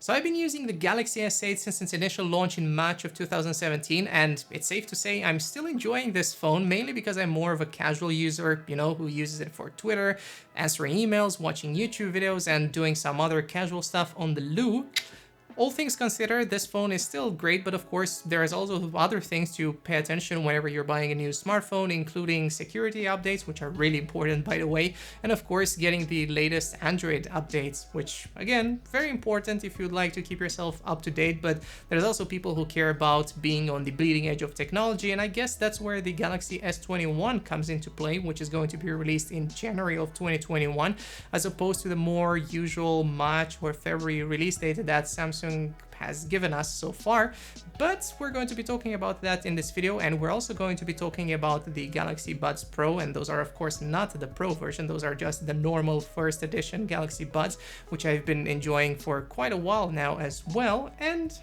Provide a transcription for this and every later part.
So I've been using the Galaxy S8 since its initial launch in March of 2017, and it's safe to say I'm still enjoying this phone, mainly because I'm more of a casual user, who uses it for Twitter, answering emails, watching YouTube videos, and doing some other casual stuff on the loo. All things considered, this phone is still great, but of course there is also other things to pay attention whenever you're buying a new smartphone, including security updates, which are really important by the way, and of course getting the latest Android updates, which again, very important if you'd like to keep yourself up to date, but there's also people who care about being on the bleeding edge of technology, and I guess that's where the Galaxy S21 comes into play, which is going to be released in January of 2021, as opposed to the more usual March or February release date that Samsung has given us so far. But we're going to be talking about that in this video, and we're also going to be talking about the Galaxy Buds Pro, and those are of course not the Pro version, those are just the normal first edition Galaxy Buds, which I've been enjoying for quite a while now as well. And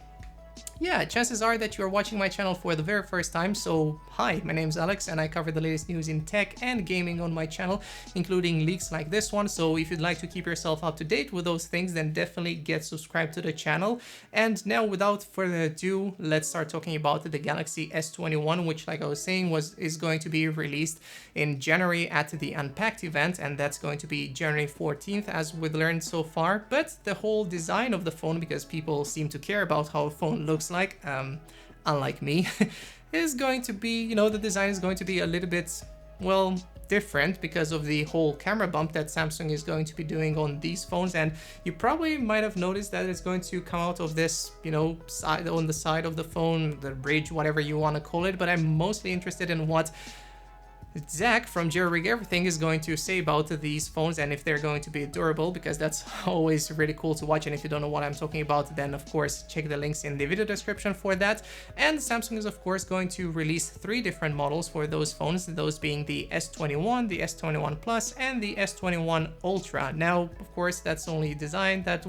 yeah, chances are that you're watching my channel for the very first time, so hi, my name's Alex and I cover the latest news in tech and gaming on my channel, including leaks like this one, so if you'd like to keep yourself up to date with those things, then definitely get subscribed to the channel. And now, without further ado, let's start talking about the Galaxy S21, which, like I was saying, is going to be released in January at the Unpacked event, and that's going to be January 14th, as we've learned so far. But the whole design of the phone, because people seem to care about how a phone looks like, unlike me, is going to be, the design is going to be a little bit, well, different because of the whole camera bump that Samsung is going to be doing on these phones. And you probably might have noticed that it's going to come out of this, side, on the side of the phone, the bridge, whatever you want to call it. But I'm mostly interested in what Zach from Jailrig Everything is going to say about these phones and if they're going to be durable, because that's always really cool to watch. And if you don't know what I'm talking about, then of course check the links in the video description for that. And Samsung is of course going to release 3 different models for those phones, those being the S21, the S21 Plus, and the S21 Ultra. Now, of course, that's only design that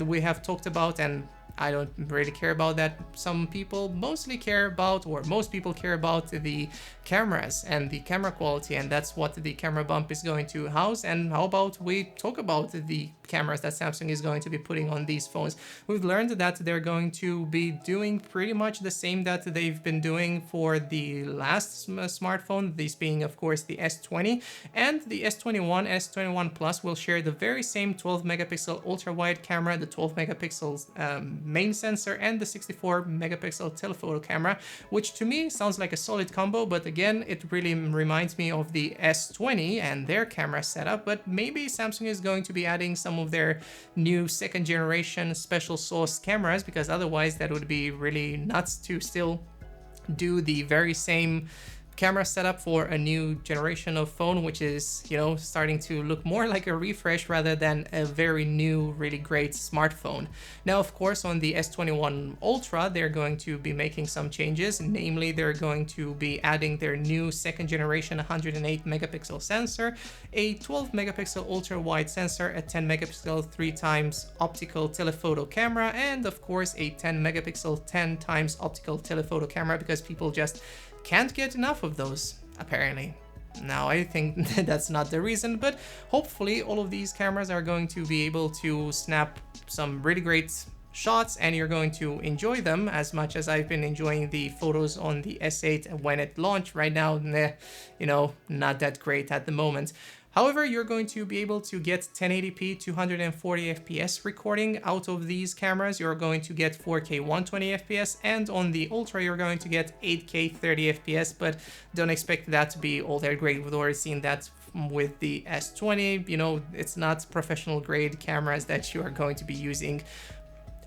we have talked about, and I don't really care about that. Some people mostly care about, or most people care about, the cameras and the camera quality, and that's what the camera bump is going to house. And how about we talk about the cameras that Samsung is going to be putting on these phones? We've learned that they're going to be doing pretty much the same that they've been doing for the last smartphone, this being of course the S20, and the S21, S21 Plus will share the very same 12 megapixel ultra wide camera, the 12 megapixels main sensor, and the 64 megapixel telephoto camera, which to me sounds like a solid combo. But again, it really reminds me of the S20 and their camera setup. But maybe Samsung is going to be adding some of their new second generation special sauce cameras, because otherwise that would be really nuts to still do the very same camera setup for a new generation of phone, which is, starting to look more like a refresh rather than a very new, really great smartphone. Now, of course, on the S21 Ultra, they're going to be making some changes. Namely, they're going to be adding their new second generation 108 megapixel sensor, a 12 megapixel ultra wide sensor, a 10 megapixel 3x optical telephoto camera, and of course a 10 megapixel 10x optical telephoto camera, because people just can't get enough of those, apparently. Now, I think that's not the reason, but hopefully all of these cameras are going to be able to snap some really great shots, and you're going to enjoy them as much as I've been enjoying the photos on the S8 when it launched. Right now, not that great at the moment. However, you're going to be able to get 1080p 240 FPS recording out of these cameras. You're going to get 4K 120 FPS, and on the Ultra you're going to get 8K 30 FPS, but don't expect that to be all that great. We've already seen that with the S20. It's not professional grade cameras that you are going to be using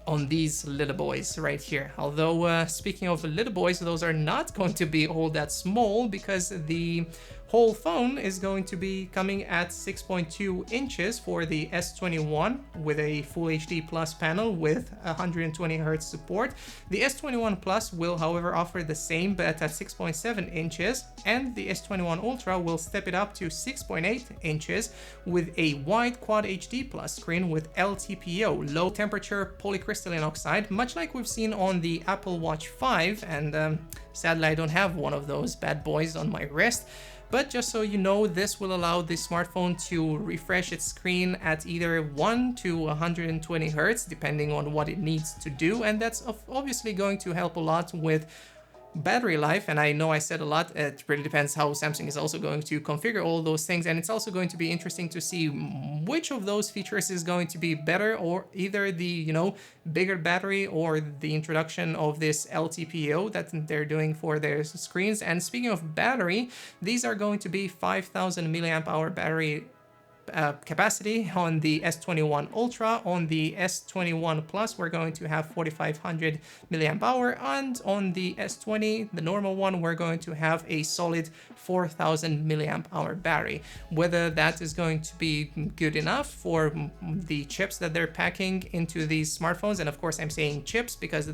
on these little boys right here. Although, speaking of little boys, those are not going to be all that small, because the whole phone is going to be coming at 6.2 inches for the S21 with a Full HD Plus panel with 120 Hz support. The S21 Plus will, however, offer the same but at 6.7 inches, and the S21 Ultra will step it up to 6.8 inches with a wide Quad HD Plus screen with LTPO, low temperature polycrystalline oxide, much like we've seen on the Apple Watch 5, and sadly I don't have one of those bad boys on my wrist. But just so you know, this will allow the smartphone to refresh its screen at either 1 to 120 Hertz, depending on what it needs to do. And that's obviously going to help a lot with battery life. And I know I said a lot, it really depends how Samsung is also going to configure all those things, and it's also going to be interesting to see which of those features is going to be better, or either the, you know, bigger battery or the introduction of this LTPO that they're doing for their screens. And speaking of battery, these are going to be 5000 milliamp hour battery capacity on the S21 Ultra. On the S21 Plus, we're going to have 4500 milliamp hour, and on the S20, the normal one, we're going to have a solid 4000 milliamp hour battery. Whether that is going to be good enough for the chips that they're packing into these smartphones, and of course I'm saying chips because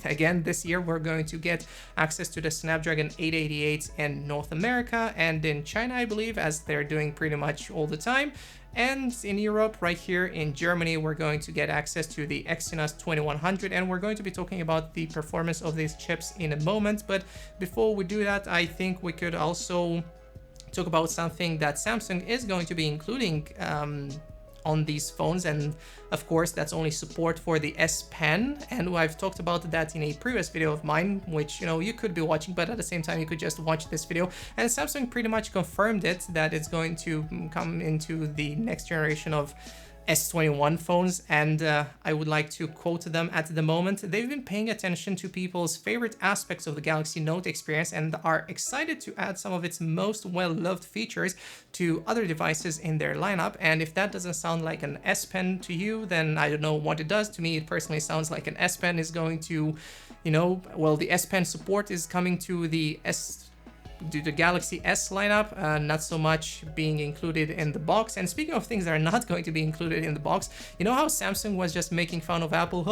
again, this year we're going to get access to the Snapdragon 888 in North America and in China, I believe, as they're doing pretty much all the time. And in Europe, right here in Germany, we're going to get access to the Exynos 2100, and we're going to be talking about the performance of these chips in a moment. But before we do that, I think we could also talk about something that Samsung is going to be including on these phones, and of course that's only support for the S Pen, and I've talked about that in a previous video of mine, which, you know, you could be watching, but at the same time you could just watch this video. And Samsung pretty much confirmed it, that it's going to come into the next generation of S21 phones, and I would like to quote them at the moment. They've been paying attention to people's favorite aspects of the Galaxy Note experience and are excited to add some of its most well-loved features to other devices in their lineup. And if that doesn't sound like an S Pen to you, then I don't know what it does. To me, it personally sounds like an S Pen is going to, you know, well, the S Pen support is coming to the Galaxy S lineup, not so much being included in the box. And speaking of things that are not going to be included in the box, you know how Samsung was just making fun of Apple?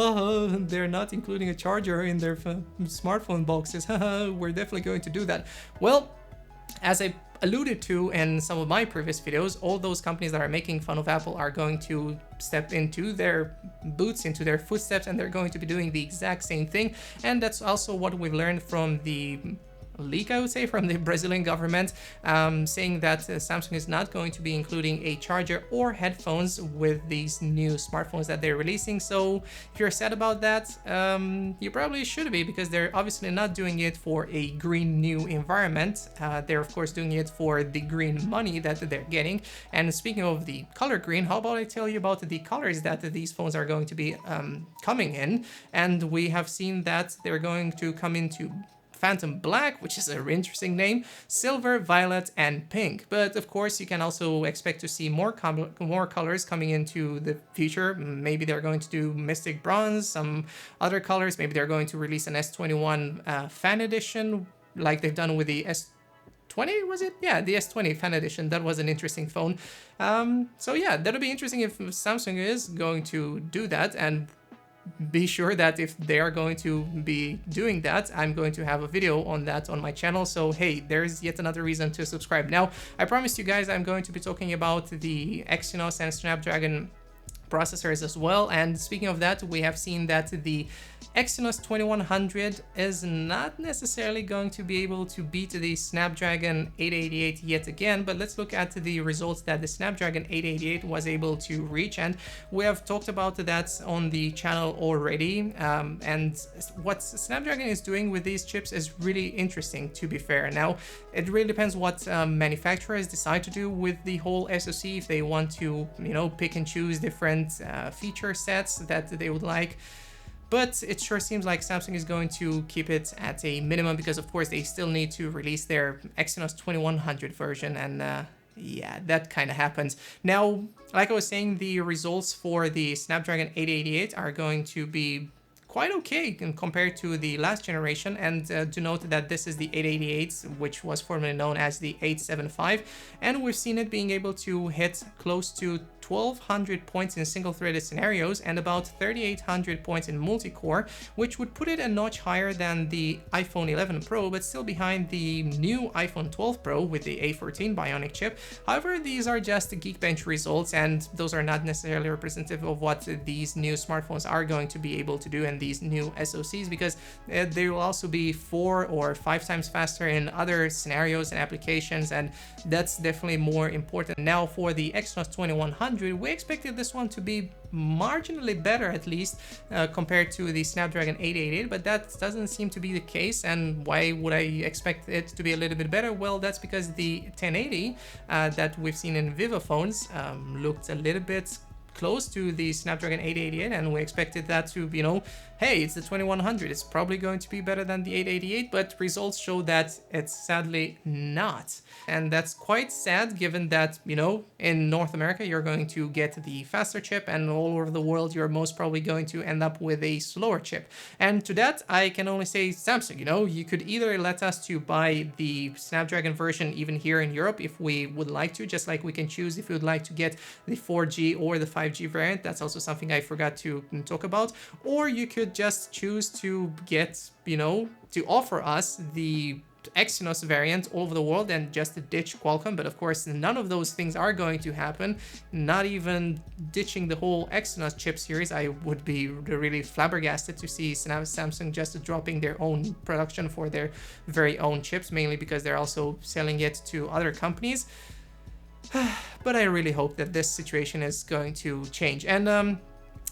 They're not including a charger in their smartphone boxes. We're definitely going to do that. Well, as I alluded to in some of my previous videos, all those companies that are making fun of Apple are going to step into their boots, into their footsteps, and they're going to be doing the exact same thing. And that's also what we've learned from the leak, I would say, from the Brazilian government, saying that Samsung is not going to be including a charger or headphones with these new smartphones that they're releasing. So if you're sad about that, you probably should be, because they're obviously not doing it for a green new environment. They're of course doing it for the green money that they're getting. And speaking of the color green, how about I tell you about the colors that these phones are going to be coming in. And we have seen that they're going to come into Phantom Black, which is an interesting name, Silver, Violet, and Pink. But of course, you can also expect to see more colors coming into the future. Maybe they're going to do Mystic Bronze, some other colors. Maybe they're going to release an S21 Fan Edition, like they've done with the S20, was it? Yeah, the S20 Fan Edition. That was an interesting phone. So yeah, that'll be interesting if Samsung is going to do that. And be sure that if they are going to be doing that, I'm going to have a video on that on my channel. So hey, there's yet another reason to subscribe. Now, I promised you guys I'm going to be talking about the Exynos and Snapdragon processors as well. And speaking of that, we have seen that the Exynos 2100 is not necessarily going to be able to beat the Snapdragon 888 yet again, but let's look at the results that the Snapdragon 888 was able to reach. And we have talked about that on the channel already, and what Snapdragon is doing with these chips is really interesting, to be fair. Now, it really depends what manufacturers decide to do with the whole SoC, if they want to, you know, pick and choose different feature sets that they would like. But it sure seems like Samsung is going to keep it at a minimum, because of course they still need to release their Exynos 2100 version, and yeah, that kind of happens. Now, like I was saying, the results for the Snapdragon 888 are going to be quite okay compared to the last generation. And to note that this is the 888, which was formerly known as the 875, and we've seen it being able to hit close to 1200 points in single-threaded scenarios and about 3800 points in multi-core, which would put it a notch higher than the iPhone 11 Pro, but still behind the new iPhone 12 Pro with the A14 Bionic chip. However, these are just Geekbench results, and those are not necessarily representative of what these new smartphones are going to be able to do in these new SoCs, because they will also be 4 or 5 times faster in other scenarios and applications, and that's definitely more important. Now for the Exynos 2100, we expected this one to be marginally better, at least compared to the Snapdragon 888, but that doesn't seem to be the case. And why would I expect it to be a little bit better? Well, that's because the 1080 that we've seen in Vivo phones looked a little bit close to the Snapdragon 888, and we expected that to, you know, hey, it's the 2100, it's probably going to be better than the 888, but results show that it's sadly not. And that's quite sad, given that, you know, in North America you're going to get the faster chip, and all over the world you're most probably going to end up with a slower chip. And to that I can only say, Samsung, you know, you could either let us to buy the Snapdragon version even here in Europe if we would like to, just like we can choose if we would like to get the 4G or the 5G variant. That's also something I forgot to talk about. Or you could just choose to get, you know, to offer us the Exynos variant all over the world and just ditch Qualcomm. But of course none of those things are going to happen, not even ditching the whole Exynos chip series. I would be really flabbergasted to see Samsung just dropping their own production for their very own chips, mainly because they're also selling it to other companies. But I really hope that this situation is going to change. And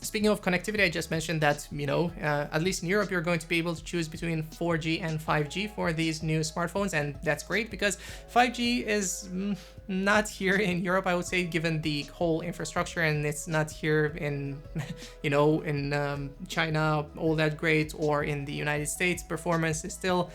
speaking of connectivity, I just mentioned that, you know, at least in Europe, you're going to be able to choose between 4G and 5G for these new smartphones. And that's great, because 5G is not here in Europe, I would say, given the whole infrastructure, and it's not here in, you know, in China all that great, or in the United States. Performance is still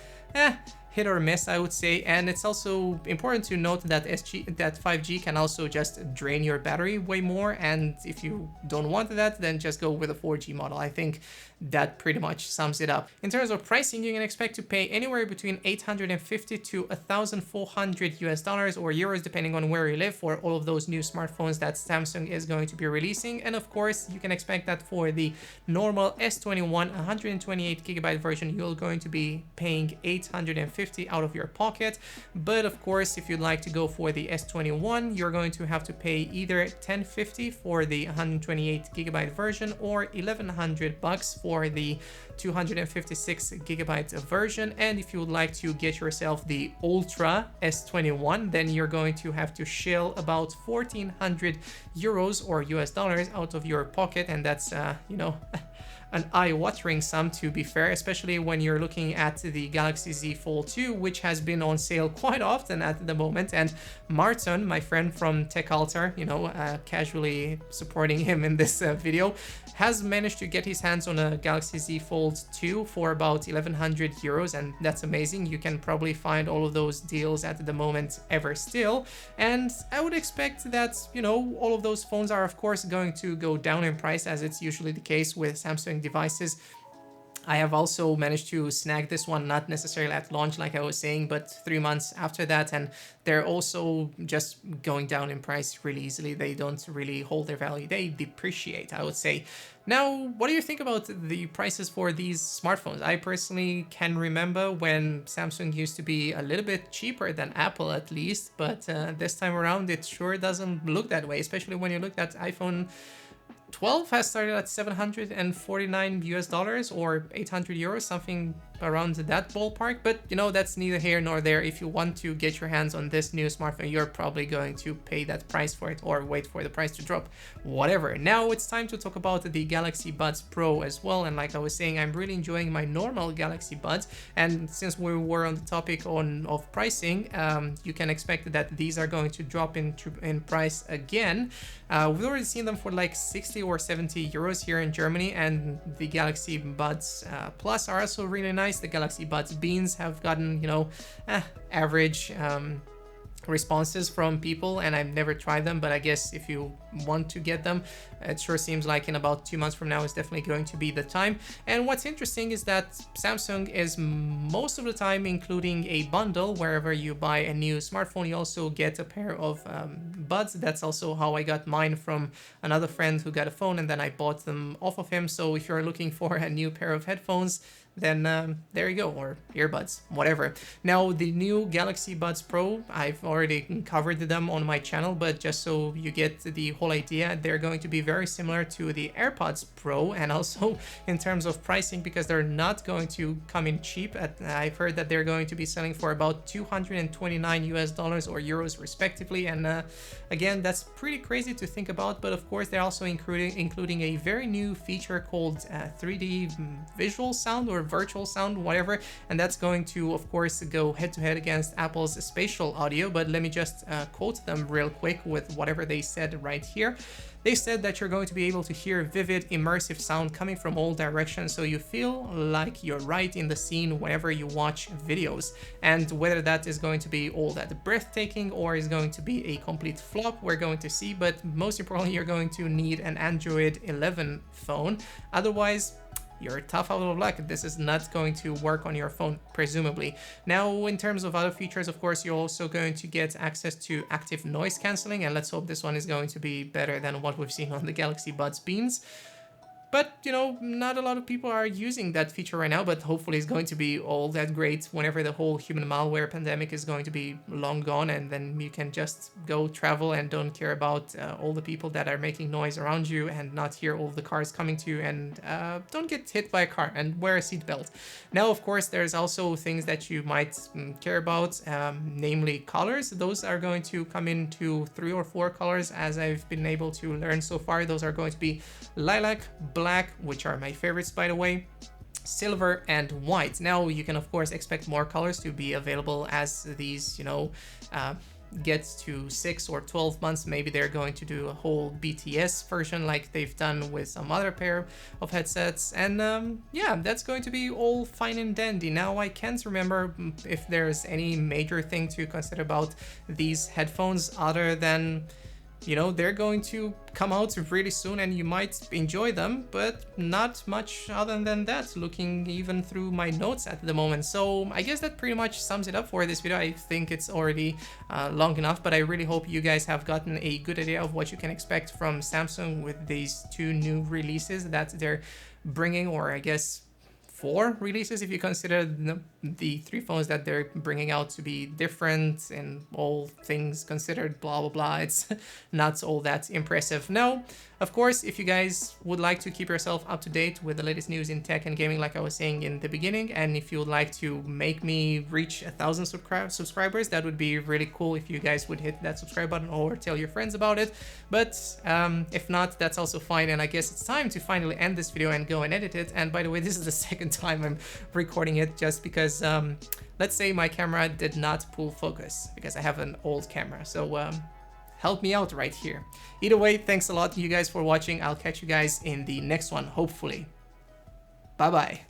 hit or miss, I would say. And it's also important to note that 5G can also just drain your battery way more, and if you don't want that, then just go with a 4G model. I think that pretty much sums it up. In terms of pricing, you can expect to pay anywhere between 850 to 1,400 US dollars or euros, depending on where you live, for all of those new smartphones that Samsung is going to be releasing. And of course, you can expect that for the normal S21 128GB version, you're going to be paying 850 out of your pocket. But of course, if you'd like to go for the S21, you're going to have to pay either 1050 for the 128GB version, or 1,100 bucks for the 256GB version. And if you would like to get yourself the Ultra S21, then you're going to have to shell about 1,400 euros or US dollars out of your pocket, and that's you know, an eye-watering sum, to be fair, especially when you're looking at the Galaxy Z Fold 2, which has been on sale quite often at the moment. And Martin, my friend from TechAltar, you know, casually supporting him in this video, has managed to get his hands on a Galaxy Z Fold 2 for about 1,100 euros, and that's amazing. You can probably find all of those deals at the moment ever still, and I would expect that, you know, all of those phones are of course going to go down in price, as it's usually the case with Samsung devices. I have also managed to snag this one, not necessarily at launch like I was saying, but 3 months after that, and they're also just going down in price really easily. They don't really hold their value, they depreciate, I would say. Now, what do you think about the prices for these smartphones? I personally can remember when Samsung used to be a little bit cheaper than Apple, at least, but this time around it sure doesn't look that way, especially when you look at iPhone 12 has started at 749 US dollars or 800 euros, something around that ballpark. But you know, that's neither here nor there. If you want to get your hands on this new smartphone, you're probably going to pay that price for it, or wait for the price to drop, whatever. Now it's time to talk about the Galaxy Buds Pro as well. And like I was saying, I'm really enjoying my normal Galaxy Buds, and since we were on the topic of pricing, you can expect that these are going to drop in price again. We've already seen them for like 60 or 70 euros here in Germany, and the Galaxy Buds Plus are also really nice. The Galaxy Buds Beans have gotten, you know, average responses from people, and I've never tried them, but I guess if you want to get them. It sure seems like in about 2 months from now is definitely going to be the time. And what's interesting is that Samsung is most of the time including a bundle. Wherever you buy a new smartphone, you also get a pair of buds. That's also how I got mine, from another friend who got a phone and then I bought them off of him. So if you're looking for a new pair of headphones, then there you go, or earbuds, whatever. Now, the new Galaxy Buds Pro, I've already covered them on my channel, but just so you get the whole idea, they're going to be very similar to the AirPods Pro, and also in terms of pricing, because they're not going to come in cheap. I've heard that they're going to be selling for about $229 US or euros respectively, and again, that's pretty crazy to think about. But of course, they're also including a very new feature called 3D visual sound, or virtual sound, whatever, and that's going to, of course, go head-to-head against Apple's Spatial audio. But let me just quote them real quick with whatever they said right here. They said that you're going to be able to hear vivid, immersive sound coming from all directions, so you feel like you're right in the scene whenever you watch videos. And whether that is going to be all that breathtaking or is going to be a complete flop, we're going to see. But most importantly, you're going to need an Android 11 phone. Otherwise, you're tough out of luck. This is not going to work on your phone, presumably. Now, in terms of other features, of course, you're also going to get access to active noise cancelling, and let's hope this one is going to be better than what we've seen on the Galaxy Buds Beams. But, you know, not a lot of people are using that feature right now, but hopefully it's going to be all that great whenever the whole human malware pandemic is going to be long gone, and then you can just go travel and don't care about all the people that are making noise around you, and not hear all the cars coming to you, and don't get hit by a car, and wear a seatbelt. Now, of course, there's also things that you might care about, namely colors. Those are going to come into 3 or 4 colors, as I've been able to learn so far. Those are going to be lilac, black, which are my favorites, by the way, silver, and white. Now, you can of course expect more colors to be available as these, you know, gets to 6 or 12 months. Maybe they're going to do a whole BTS version like they've done with some other pair of headsets, and yeah, that's going to be all fine and dandy. Now, I can't remember if there's any major thing to consider about these headphones other than, you know, they're going to come out really soon and you might enjoy them, but not much other than that, looking even through my notes at the moment. So I guess that pretty much sums it up for this video. I think it's already long enough, but I really hope you guys have gotten a good idea of what you can expect from Samsung with these 2 new releases that they're bringing, or I guess 4 releases if you consider the 3 phones that they're bringing out to be different and all things considered, blah blah blah. It's not all that impressive. Now, of course, if you guys would like to keep yourself up to date with the latest news in tech and gaming, like I was saying in the beginning, and if you would like to make me reach 1,000 subscribers, that would be really cool if you guys would hit that subscribe button or tell your friends about it. But if not, that's also fine, and I guess it's time to finally end this video and go and edit it. And by the way, this is the second time I'm recording it, just because let's say my camera did not pull focus because I have an old camera. So help me out right here. Either way, thanks a lot to you guys for watching. I'll catch you guys in the next one, hopefully. Bye bye.